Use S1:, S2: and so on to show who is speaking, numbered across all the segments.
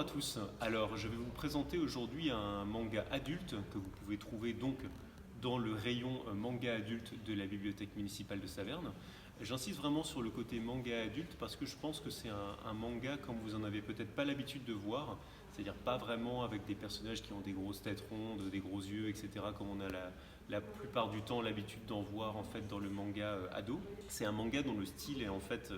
S1: à tous, alors je vais vous présenter aujourd'hui un manga adulte que vous pouvez trouver donc dans le rayon manga adulte de la bibliothèque municipale de Saverne. J'insiste vraiment sur le côté manga adulte parce que je pense que c'est un manga comme vous en avez peut-être pas l'habitude de voir, c'est-à-dire pas vraiment avec des personnages qui ont des grosses têtes rondes, des gros yeux, etc. comme on a la plupart du temps l'habitude d'en voir en fait dans le manga ado. C'est un manga dont le style est en fait,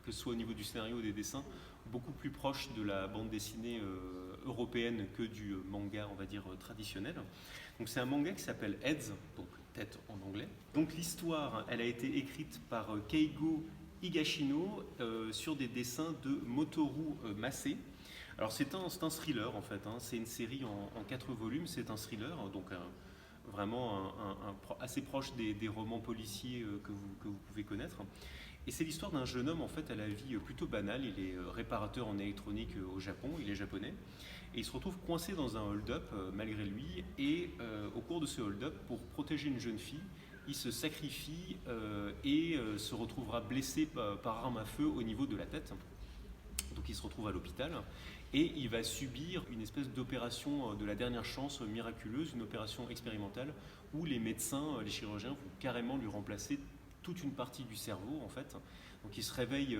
S1: que ce soit au niveau du scénario ou des dessins, beaucoup plus proche de la bande dessinée européenne que du manga, on va dire, traditionnel. Donc c'est un manga qui s'appelle Heads, donc tête en anglais. Donc l'histoire, elle a été écrite par Keigo Higashino sur des dessins de Motoru Mase. Alors c'est un thriller en fait, hein. C'est une série en 4 volumes, c'est un thriller, donc vraiment assez proche des romans policiers que vous pouvez connaître. Et c'est l'histoire d'un jeune homme en fait à la vie plutôt banale. Il est réparateur en électronique au Japon, il est japonais. Et il se retrouve coincé dans un hold-up malgré lui. Et au cours de ce hold-up, pour protéger une jeune fille, il se sacrifie et se retrouvera blessé par arme à feu au niveau de la tête. Donc il se retrouve à l'hôpital et il va subir une espèce d'opération de la dernière chance miraculeuse, une opération expérimentale où les médecins, les chirurgiens vont carrément lui remplacer toute une partie du cerveau en fait. Donc il se réveille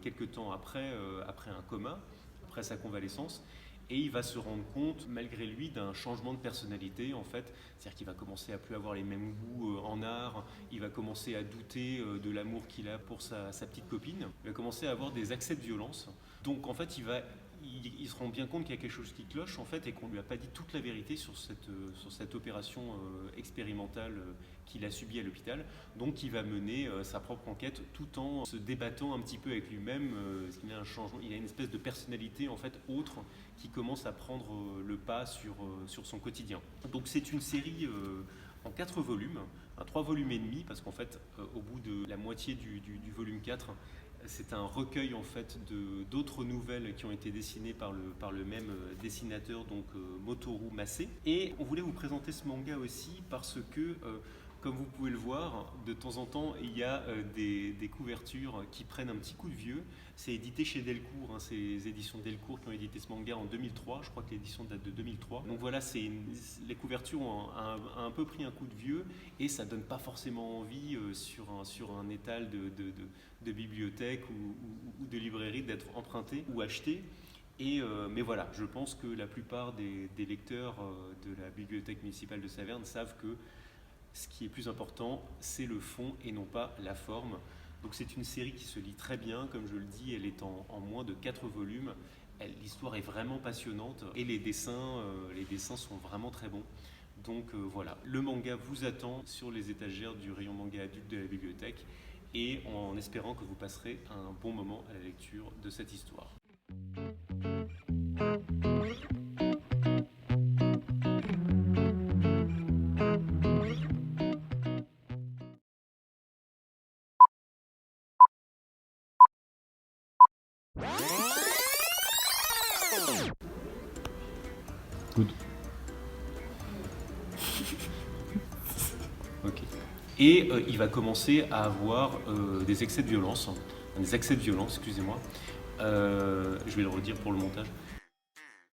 S1: quelques temps après, après un coma, après sa convalescence, et il va se rendre compte malgré lui d'un changement de personnalité en fait. C'est-à-dire qu'il va commencer à plus avoir les mêmes goûts en art, il va commencer à douter de l'amour qu'il a pour sa petite copine, il va commencer à avoir des accès de violence. Donc en fait il se rend bien compte qu'il y a quelque chose qui cloche en fait et qu'on ne lui a pas dit toute la vérité sur cette opération expérimentale qu'il a subie à l'hôpital. Donc il va mener sa propre enquête tout en se débattant un petit peu avec lui-même. Il a un changement, il a une espèce de personnalité en fait autre qui commence à prendre le pas sur son quotidien. Donc c'est une série en 4 volumes, 3 volumes et demi, parce qu'en fait au bout de la moitié du volume 4, c'est un recueil en fait d'autres nouvelles qui ont été dessinées par le même dessinateur, donc Motoru Mase. Et on voulait vous présenter ce manga aussi parce que, comme vous pouvez le voir, de temps en temps, il y a des couvertures qui prennent un petit coup de vieux. C'est édité chez Delcourt, hein, c'est les éditions Delcourt qui ont édité ce manga en 2003. Je crois que l'édition date de 2003. Donc voilà, les couvertures ont un peu pris un coup de vieux et ça donne pas forcément envie sur un étal de bibliothèque ou de librairie d'être emprunté ou acheté. Mais voilà, je pense que la plupart des lecteurs de la bibliothèque municipale de Saverne savent que ce qui est plus important, c'est le fond et non pas la forme. Donc c'est une série qui se lit très bien, comme je le dis, elle est en moins de 4 volumes. L'histoire est vraiment passionnante et les dessins sont vraiment très bons. Donc voilà, le manga vous attend sur les étagères du rayon manga adulte de la bibliothèque et en espérant que vous passerez un bon moment à la lecture de cette histoire. Good. Ok. Et il va commencer à avoir des accès de violence, excusez-moi. Je vais le redire pour le montage.